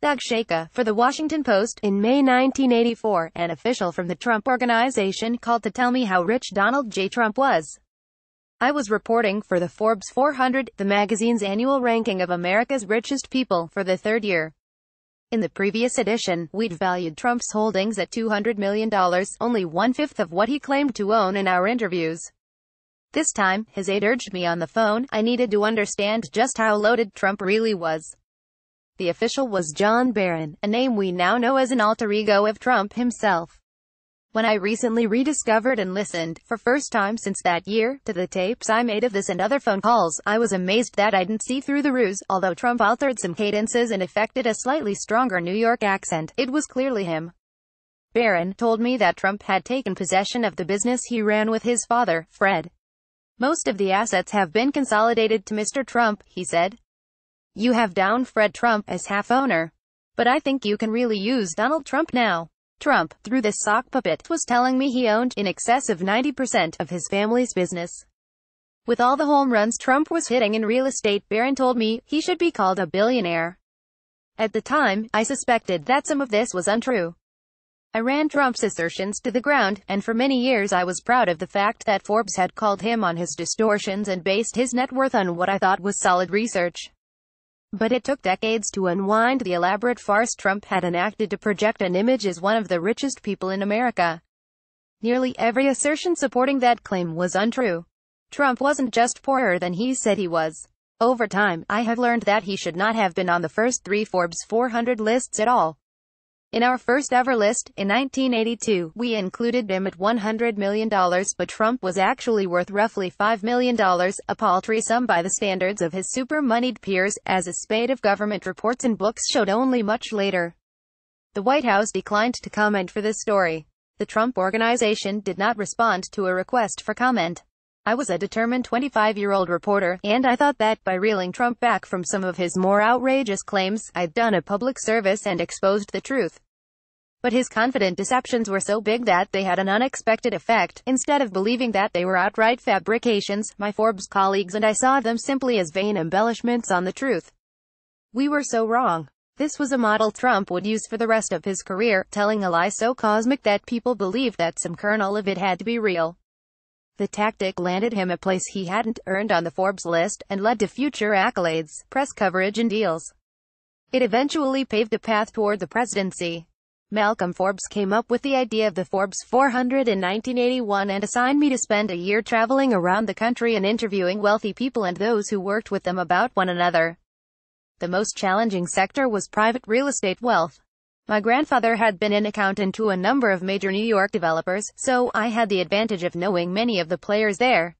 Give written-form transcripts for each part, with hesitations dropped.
Chayka, for The Washington Post. In May 1984, an official from the Trump Organization called to tell me how rich Donald J. Trump was. I was reporting for the Forbes 400, the magazine's annual ranking of America's richest people, for the third year. In the previous edition, we'd valued Trump's holdings at $200 million, only one-fifth of what he claimed to own in our interviews. This time, his aide urged me on the phone. I needed to understand just how loaded Trump really was. The official was John Barron, a name we now know as an alter ego of Trump himself. When I recently rediscovered and listened, for first time since that year, to the tapes I made of this and other phone calls, I was amazed that I didn't see through the ruse. Although Trump altered some cadences and affected a slightly stronger New York accent, it was clearly him. Barron told me that Trump had taken possession of the business he ran with his father, Fred. Most of the assets have been consolidated to Mr. Trump, he said. You have down Fred Trump as half-owner. But I think you can really use Donald Trump now. Trump, through this sock puppet, was telling me he owned in excess of 90% of his family's business. With all the home runs Trump was hitting in real estate, Barron told me he should be called a billionaire. At the time, I suspected that some of this was untrue. I ran Trump's assertions to the ground, and for many years I was proud of the fact that Forbes had called him on his distortions and based his net worth on what I thought was solid research. But it took decades to unwind the elaborate farce Trump had enacted to project an image as one of the richest people in America. Nearly every assertion supporting that claim was untrue. Trump wasn't just poorer than he said he was. Over time, I have learned that he should not have been on the first 3 Forbes 400 lists at all. In our first ever list, in 1982, we included him at $100 million, but Trump was actually worth roughly $5 million, a paltry sum by the standards of his super-moneyed peers, as a spate of government reports and books showed only much later. The White House declined to comment for this story. The Trump Organization did not respond to a request for comment. I was a determined 25-year-old reporter, and I thought that, by reeling Trump back from some of his more outrageous claims, I'd done a public service and exposed the truth. But his confident deceptions were so big that they had an unexpected effect. Instead of believing that they were outright fabrications, my Forbes colleagues and I saw them simply as vain embellishments on the truth. We were so wrong. This was a model Trump would use for the rest of his career, telling a lie so cosmic that people believed that some kernel of it had to be real. The tactic landed him a place he hadn't earned on the Forbes list, and led to future accolades, press coverage and deals. It eventually paved a path toward the presidency. Malcolm Forbes came up with the idea of the Forbes 400 in 1981 and assigned me to spend a year traveling around the country and interviewing wealthy people and those who worked with them about one another. The most challenging sector was private real estate wealth. My grandfather had been an accountant to a number of major New York developers, so I had the advantage of knowing many of the players there.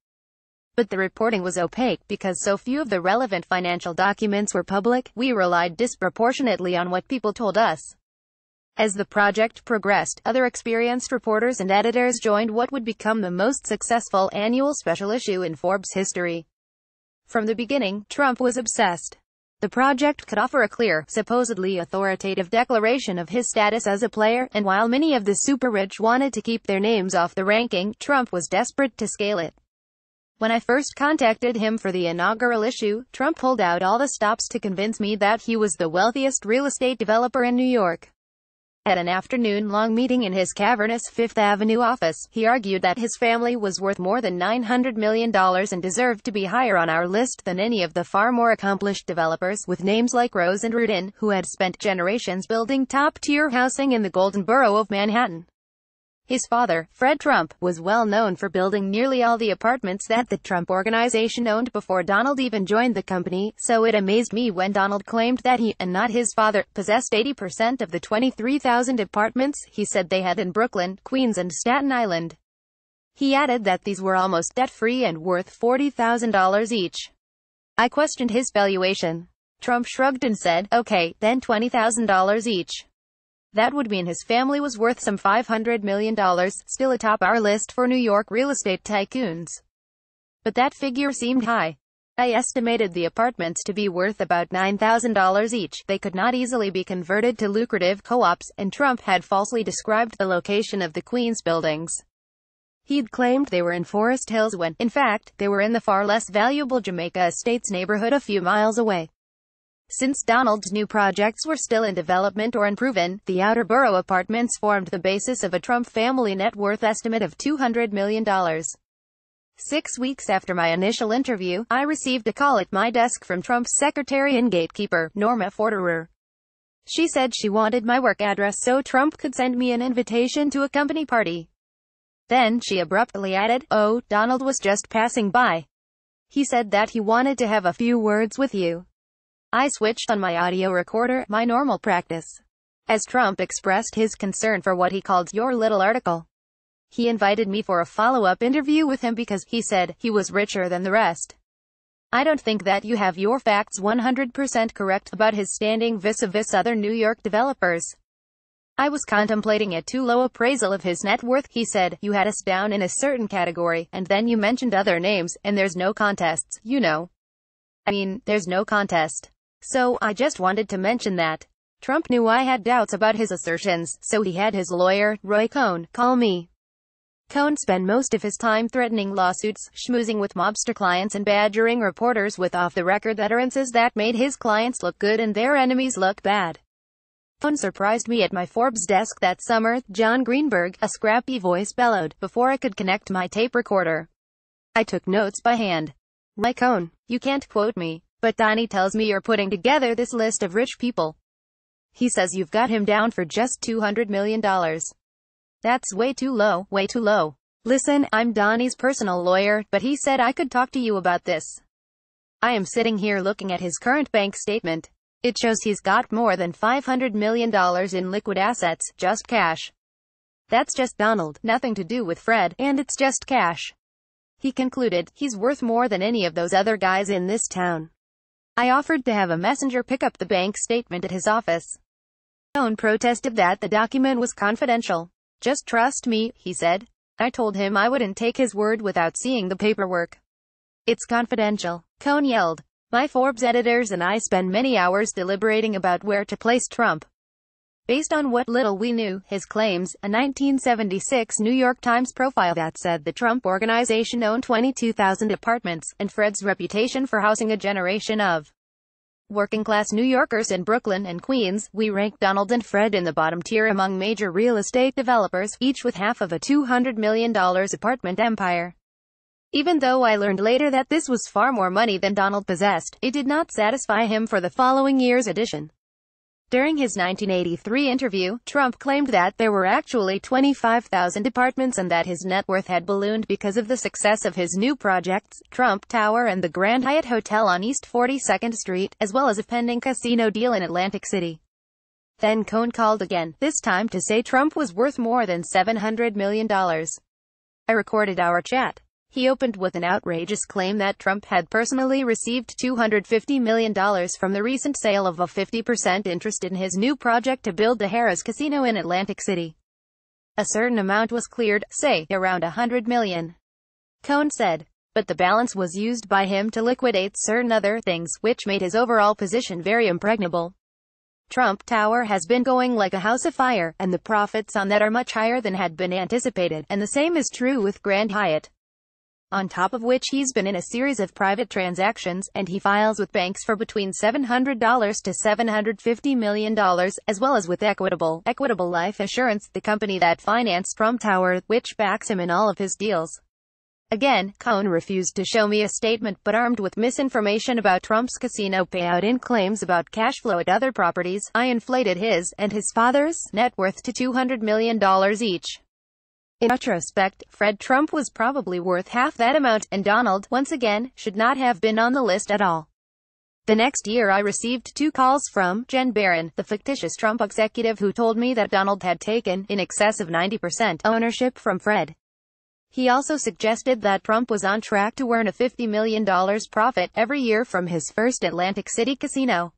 But the reporting was opaque because so few of the relevant financial documents were public. We relied disproportionately on what people told us. As the project progressed, other experienced reporters and editors joined what would become the most successful annual special issue in Forbes history. From the beginning, Trump was obsessed. The project could offer a clear, supposedly authoritative declaration of his status as a player, and while many of the super-rich wanted to keep their names off the ranking, Trump was desperate to scale it. When I first contacted him for the inaugural issue, Trump pulled out all the stops to convince me that he was the wealthiest real estate developer in New York. At an afternoon-long meeting in his cavernous Fifth Avenue office, he argued that his family was worth more than $900 million and deserved to be higher on our list than any of the far more accomplished developers, with names like Rose and Rudin, who had spent generations building top-tier housing in the Golden Borough of Manhattan. His father, Fred Trump, was well known for building nearly all the apartments that the Trump Organization owned before Donald even joined the company, so it amazed me when Donald claimed that he, and not his father, possessed 80% of the 23,000 apartments he said they had in Brooklyn, Queens and Staten Island. He added that these were almost debt-free and worth $40,000 each. I questioned his valuation. Trump shrugged and said, "Okay, then $20,000 each." That would mean his family was worth some $500 million, still atop our list for New York real estate tycoons. But that figure seemed high. I estimated the apartments to be worth about $9,000 each. They could not easily be converted to lucrative co-ops, and Trump had falsely described the location of the Queens buildings. He'd claimed they were in Forest Hills when, in fact, they were in the far less valuable Jamaica Estates neighborhood a few miles away. Since Donald's new projects were still in development or unproven, the Outer Borough apartments formed the basis of a Trump family net worth estimate of $200 million. 6 weeks after my initial interview, I received a call at my desk from Trump's secretary and gatekeeper, Norma Forterer. She said she wanted my work address so Trump could send me an invitation to a company party. Then she abruptly added, "Oh, Donald was just passing by. He said that he wanted to have a few words with you." I switched on my audio recorder, my normal practice, as Trump expressed his concern for what he called your little article. He invited me for a follow-up interview with him because, he said, he was richer than the rest. I don't think that you have your facts 100% correct about his standing vis-a-vis other New York developers. I was contemplating a too low appraisal of his net worth, he said. You had us down in a certain category, and then you mentioned other names, and there's no contests, you know. I mean, there's no contest. So, I just wanted to mention that. Trump knew I had doubts about his assertions, so he had his lawyer, Roy Cohn, call me. Cohn spent most of his time threatening lawsuits, schmoozing with mobster clients and badgering reporters with off-the-record utterances that made his clients look good and their enemies look bad. Cohn surprised me at my Forbes desk that summer. John Greenberg, a scrappy voice bellowed, before I could connect my tape recorder. I took notes by hand. Roy Cohn, you can't quote me, but Donnie tells me you're putting together this list of rich people. He says you've got him down for just $200 million. That's way too low, way too low. Listen, I'm Donnie's personal lawyer, but he said I could talk to you about this. I am sitting here looking at his current bank statement. It shows he's got more than $500 million in liquid assets, just cash. That's just Donald, nothing to do with Fred, and it's just cash. He concluded, he's worth more than any of those other guys in this town. I offered to have a messenger pick up the bank statement at his office. Cohn protested that the document was confidential. Just trust me, he said. I told him I wouldn't take his word without seeing the paperwork. It's confidential, Cohn yelled. My Forbes editors and I spent many hours deliberating about where to place Trump. Based on what little we knew, his claims, a 1976 New York Times profile that said the Trump Organization owned 22,000 apartments, and Fred's reputation for housing a generation of working-class New Yorkers in Brooklyn and Queens, we ranked Donald and Fred in the bottom tier among major real estate developers, each with half of a $200 million apartment empire. Even though I learned later that this was far more money than Donald possessed, it did not satisfy him for the following year's edition. During his 1983 interview, Trump claimed that there were actually 25,000 apartments and that his net worth had ballooned because of the success of his new projects, Trump Tower and the Grand Hyatt Hotel on East 42nd Street, as well as a pending casino deal in Atlantic City. Then Cohn called again, this time to say Trump was worth more than $700 million. I recorded our chat. He opened with an outrageous claim that Trump had personally received $250 million from the recent sale of a 50% interest in his new project to build the Harrah's Casino in Atlantic City. A certain amount was cleared, say, around $100 million. Cohn said. But the balance was used by him to liquidate certain other things, which made his overall position very impregnable. Trump Tower has been going like a house of fire, and the profits on that are much higher than had been anticipated, and the same is true with Grand Hyatt. On top of which he's been in a series of private transactions, and he files with banks for between $700 to $750 million, as well as with Equitable Life Assurance, the company that financed Trump Tower, which backs him in all of his deals. Again, Cohn refused to show me a statement, but armed with misinformation about Trump's casino payout and claims about cash flow at other properties, I inflated his, and his father's, net worth to $200 million each. In retrospect, Fred Trump was probably worth half that amount, and Donald, once again, should not have been on the list at all. The next year I received 2 calls from John Barron, the fictitious Trump executive who told me that Donald had taken, in excess of 90%, ownership from Fred. He also suggested that Trump was on track to earn a $50 million profit every year from his first Atlantic City casino.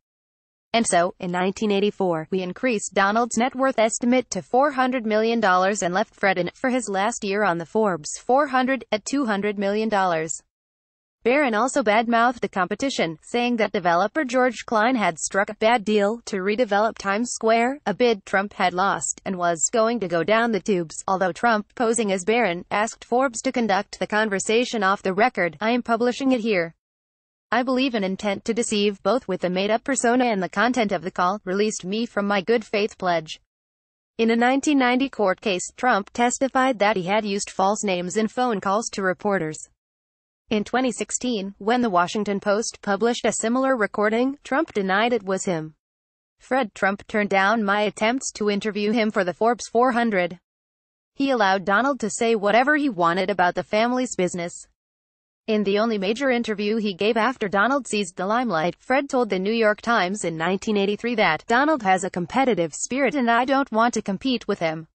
And so, in 1984, we increased Donald's net worth estimate to $400 million and left Fred in it for his last year on the Forbes 400 at $200 million. Barron also badmouthed the competition, saying that developer George Klein had struck a bad deal to redevelop Times Square, a bid Trump had lost, and was going to go down the tubes. Although Trump, posing as Barron, asked Forbes to conduct the conversation off the record, I am publishing it here. I believe an intent to deceive, both with the made-up persona and the content of the call, released me from my good faith pledge. In a 1990 court case, Trump testified that he had used false names in phone calls to reporters. In 2016, when the Washington Post published a similar recording, Trump denied it was him. Fred Trump turned down my attempts to interview him for the Forbes 400. He allowed Donald to say whatever he wanted about the family's business. In the only major interview he gave after Donald seized the limelight, Fred told the New York Times in 1983 that, "Donald has a competitive spirit and I don't want to compete with him. ...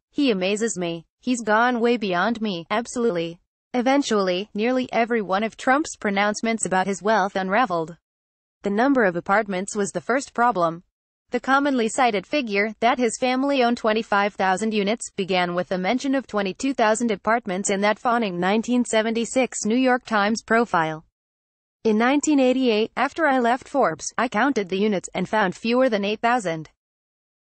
He amazes me. He's gone way beyond me, absolutely." Eventually, nearly every one of Trump's pronouncements about his wealth unraveled. The number of apartments was the first problem. The commonly cited figure, that his family owned 25,000 units, began with a mention of 22,000 apartments in that fawning 1976 New York Times profile. In 1988, after I left Forbes, I counted the units, and found fewer than 8,000.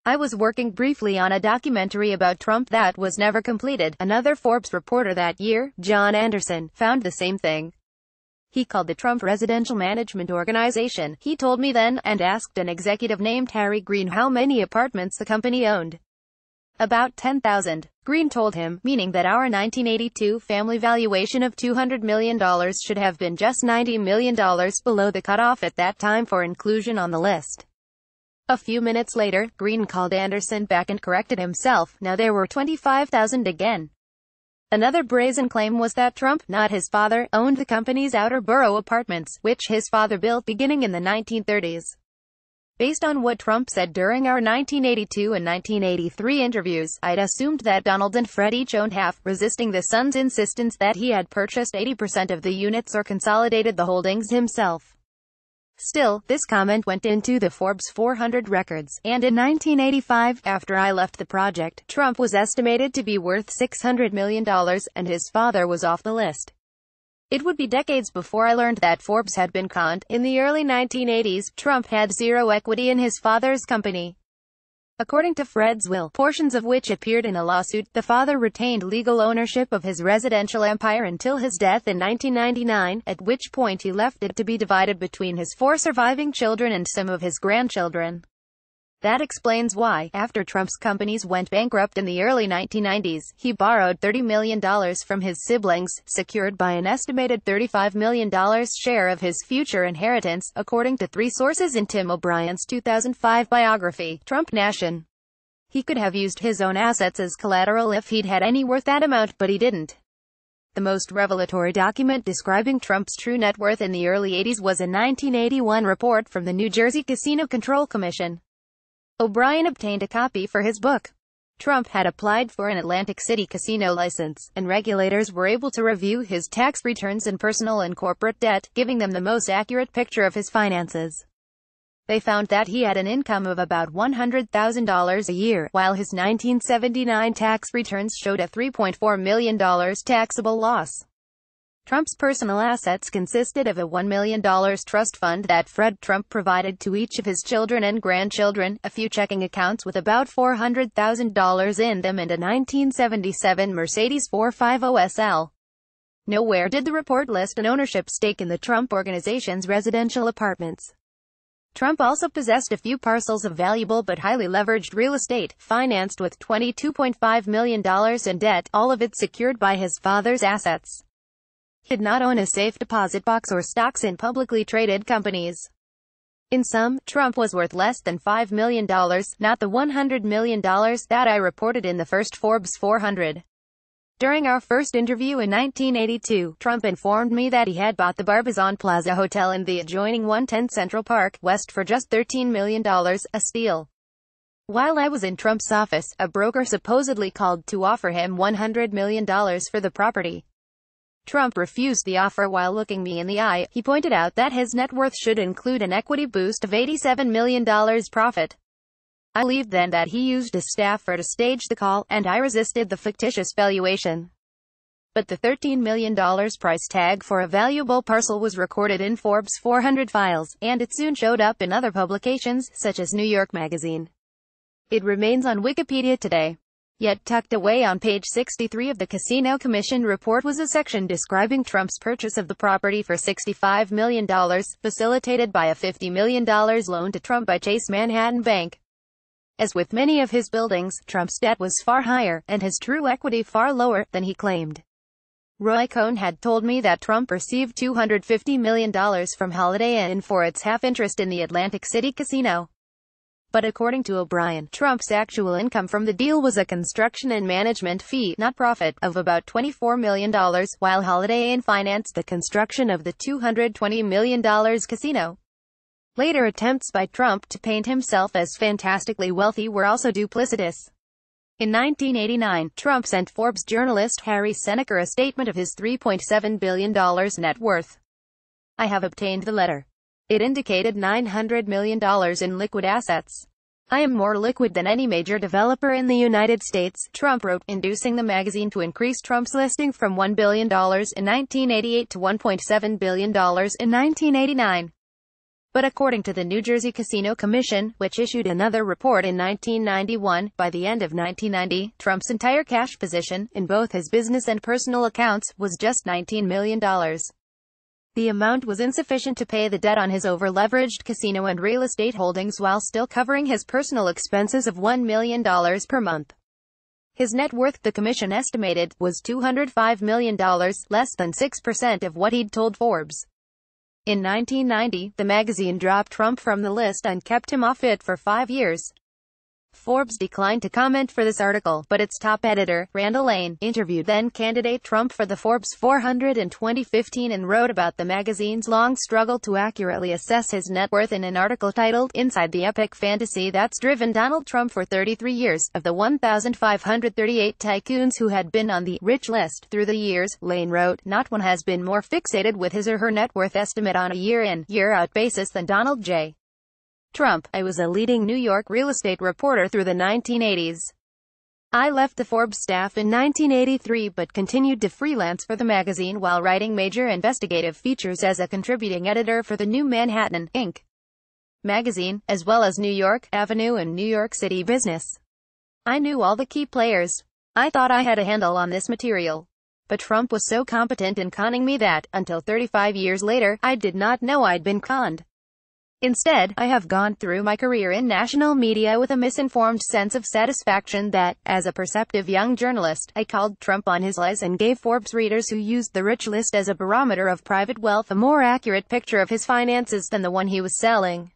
I was working briefly on a documentary about Trump that was never completed. Another Forbes reporter that year, John Anderson, found the same thing. He called the Trump Residential Management Organization, he told me then, and asked an executive named Harry Green how many apartments the company owned. About 10,000. Green told him, meaning that our 1982 family valuation of $200 million should have been just $90 million below the cutoff at that time for inclusion on the list. A few minutes later, Green called Anderson back and corrected himself. Now there were 25,000 again. Another brazen claim was that Trump, not his father, owned the company's outer borough apartments, which his father built beginning in the 1930s. Based on what Trump said during our 1982 and 1983 interviews, I'd assumed that Donald and Fred each owned half, resisting the son's insistence that he had purchased 80% of the units or consolidated the holdings himself. Still, this comment went into the Forbes 400 records, and in 1985, after I left the project, Trump was estimated to be worth $600 million, and his father was off the list. It would be decades before I learned that Forbes had been conned. In the early 1980s, Trump had zero equity in his father's company. According to Fred's will, portions of which appeared in a lawsuit, the father retained legal ownership of his residential empire until his death in 1999, at which point he left it to be divided between his 4 surviving children and some of his grandchildren. That explains why, after Trump's companies went bankrupt in the early 1990s, he borrowed $30 million from his siblings, secured by an estimated $35 million share of his future inheritance, according to 3 sources in Tim O'Brien's 2005 biography, Trump Nation. He could have used his own assets as collateral if he'd had any worth that amount, but he didn't. The most revelatory document describing Trump's true net worth in the early 80s was a 1981 report from the New Jersey Casino Control Commission. O'Brien obtained a copy for his book. Trump had applied for an Atlantic City casino license, and regulators were able to review his tax returns and personal and corporate debt, giving them the most accurate picture of his finances. They found that he had an income of about $100,000 a year, while his 1979 tax returns showed a $3.4 million taxable loss. Trump's personal assets consisted of a $1 million trust fund that Fred Trump provided to each of his children and grandchildren, a few checking accounts with about $400,000 in them, and a 1977 Mercedes 450 SL. Nowhere did the report list an ownership stake in the Trump Organization's residential apartments. Trump also possessed a few parcels of valuable but highly leveraged real estate, financed with $22.5 million in debt, all of it secured by his father's assets. He did not own a safe deposit box or stocks in publicly traded companies. In sum, Trump was worth less than $5 million, not the $100 million that I reported in the first Forbes 400. During our first interview in 1982, Trump informed me that he had bought the Barbizon Plaza Hotel in the adjoining 110 Central Park West for just $13 million, a steal. While I was in Trump's office, a broker supposedly called to offer him $100 million for the property. Trump refused the offer while looking me in the eye. He pointed out that his net worth should include an equity boost of $87 million profit. I believed then that he used a staffer to stage the call, and I resisted the fictitious valuation. But the $13 million price tag for a valuable parcel was recorded in Forbes 400 files, and it soon showed up in other publications, such as New York Magazine. It remains on Wikipedia today. Yet tucked away on page 63 of the Casino Commission report was a section describing Trump's purchase of the property for $65 million, facilitated by a $50 million loan to Trump by Chase Manhattan Bank. As with many of his buildings, Trump's debt was far higher, and his true equity far lower, than he claimed. Roy Cohn had told me that Trump received $250 million from Holiday Inn for its half interest in the Atlantic City casino. But according to O'Brien, Trump's actual income from the deal was a construction and management fee, not profit, of about $24 million, while Holiday Inn financed the construction of the $220 million casino. Later attempts by Trump to paint himself as fantastically wealthy were also duplicitous. In 1989, Trump sent Forbes journalist Harry Seneca a statement of his $3.7 billion net worth. I have obtained the letter. It indicated $900 million in liquid assets. I am more liquid than any major developer in the United States, Trump wrote, inducing the magazine to increase Trump's listing from $1 billion in 1988 to $1.7 billion in 1989. But according to the New Jersey Casino Commission, which issued another report in 1991, by the end of 1990, Trump's entire cash position, in both his business and personal accounts, was just $19 million. The amount was insufficient to pay the debt on his over-leveraged casino and real estate holdings while still covering his personal expenses of $1 million per month. His net worth, the commission estimated, was $205 million, less than 6% of what he'd told Forbes. In 1990, the magazine dropped Trump from the list and kept him off it for 5 years. Forbes declined to comment for this article, but its top editor, Randall Lane, interviewed then-candidate Trump for the Forbes 400 in 2015 and wrote about the magazine's long struggle to accurately assess his net worth in an article titled, Inside the Epic Fantasy That's Driven Donald Trump for 33 Years. Of the 1,538 tycoons who had been on the rich list through the years, Lane wrote, not one has been more fixated with his or her net worth estimate on a year-in, year-out basis than Donald J. Trump. I was a leading New York real estate reporter through the 1980s. I left the Forbes staff in 1983 but continued to freelance for the magazine while writing major investigative features as a contributing editor for the New Manhattan, Inc. magazine, as well as New York Avenue and New York City Business. I knew all the key players. I thought I had a handle on this material. But Trump was so competent in conning me that, until 35 years later, I did not know I'd been conned. Instead, I have gone through my career in national media with a misinformed sense of satisfaction that, as a perceptive young journalist, I called Trump on his lies and gave Forbes readers who used the rich list as a barometer of private wealth a more accurate picture of his finances than the one he was selling.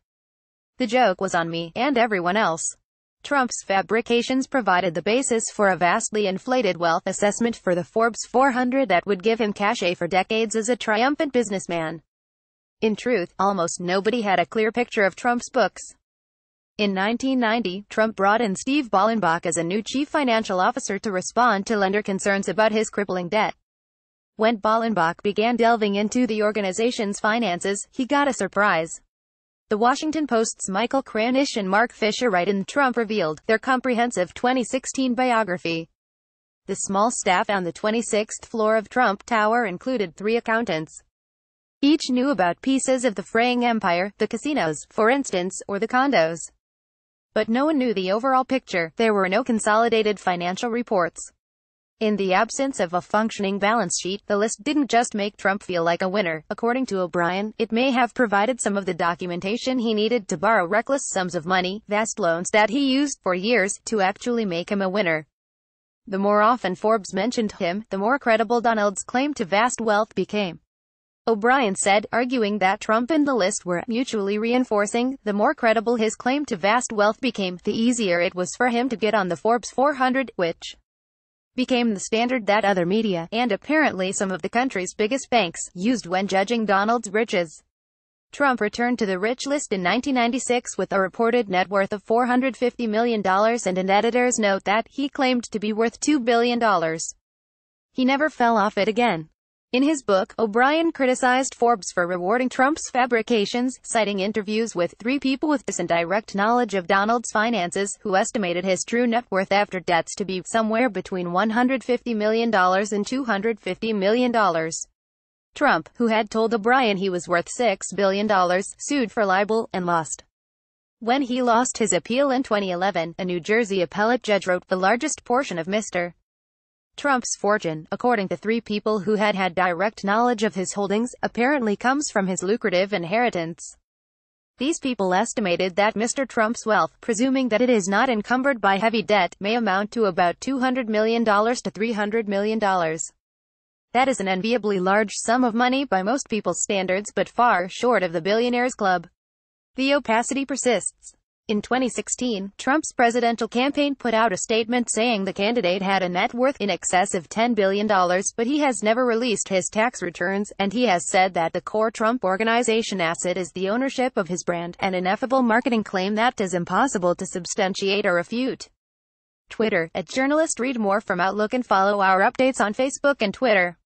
The joke was on me, and everyone else. Trump's fabrications provided the basis for a vastly inflated wealth assessment for the Forbes 400 that would give him cachet for decades as a triumphant businessman. In truth, almost nobody had a clear picture of Trump's books. In 1990, Trump brought in Steve Ballmenbach as a new chief financial officer to respond to lender concerns about his crippling debt. When Ballmenbach began delving into the organization's finances, he got a surprise. The Washington Post's Michael Kranish and Mark Fisher write in Trump revealed their comprehensive 2016 biography. The small staff on the 26th floor of Trump Tower included 3 accountants. Each knew about pieces of the fraying empire, the casinos, for instance, or the condos. But no one knew the overall picture. There were no consolidated financial reports. In the absence of a functioning balance sheet, the list didn't just make Trump feel like a winner. According to O'Brien, it may have provided some of the documentation he needed to borrow reckless sums of money, vast loans that he used for years, to actually make him a winner. The more often Forbes mentioned him, the more credible Donald's claim to vast wealth became. O'Brien said, arguing that Trump and the list were mutually reinforcing, the more credible his claim to vast wealth became, the easier it was for him to get on the Forbes 400, which became the standard that other media, and apparently some of the country's biggest banks, used when judging Donald's riches. Trump returned to the rich list in 1996 with a reported net worth of $450 million and an editor's note that he claimed to be worth $2 billion. He never fell off it again. In his book, O'Brien criticized Forbes for rewarding Trump's fabrications, citing interviews with 3 people with direct knowledge of Donald's finances, who estimated his true net worth after debts to be somewhere between $150 million and $250 million. Trump, who had told O'Brien he was worth $6 billion, sued for libel, and lost. When he lost his appeal in 2011, a New Jersey appellate judge wrote the largest portion of Mr. Trump's fortune, according to three people who had direct knowledge of his holdings, apparently comes from his lucrative inheritance. These people estimated that Mr. Trump's wealth, presuming that it is not encumbered by heavy debt, may amount to about $200 million to $300 million. That is an enviably large sum of money by most people's standards, but far short of the billionaires club. The opacity persists. In 2016, Trump's presidential campaign put out a statement saying the candidate had a net worth in excess of $10 billion, but he has never released his tax returns, and he has said that the core Trump Organization asset is the ownership of his brand, an ineffable marketing claim that is impossible to substantiate or refute. Twitter, @journalist. Read more from Outlook and follow our updates on Facebook and Twitter.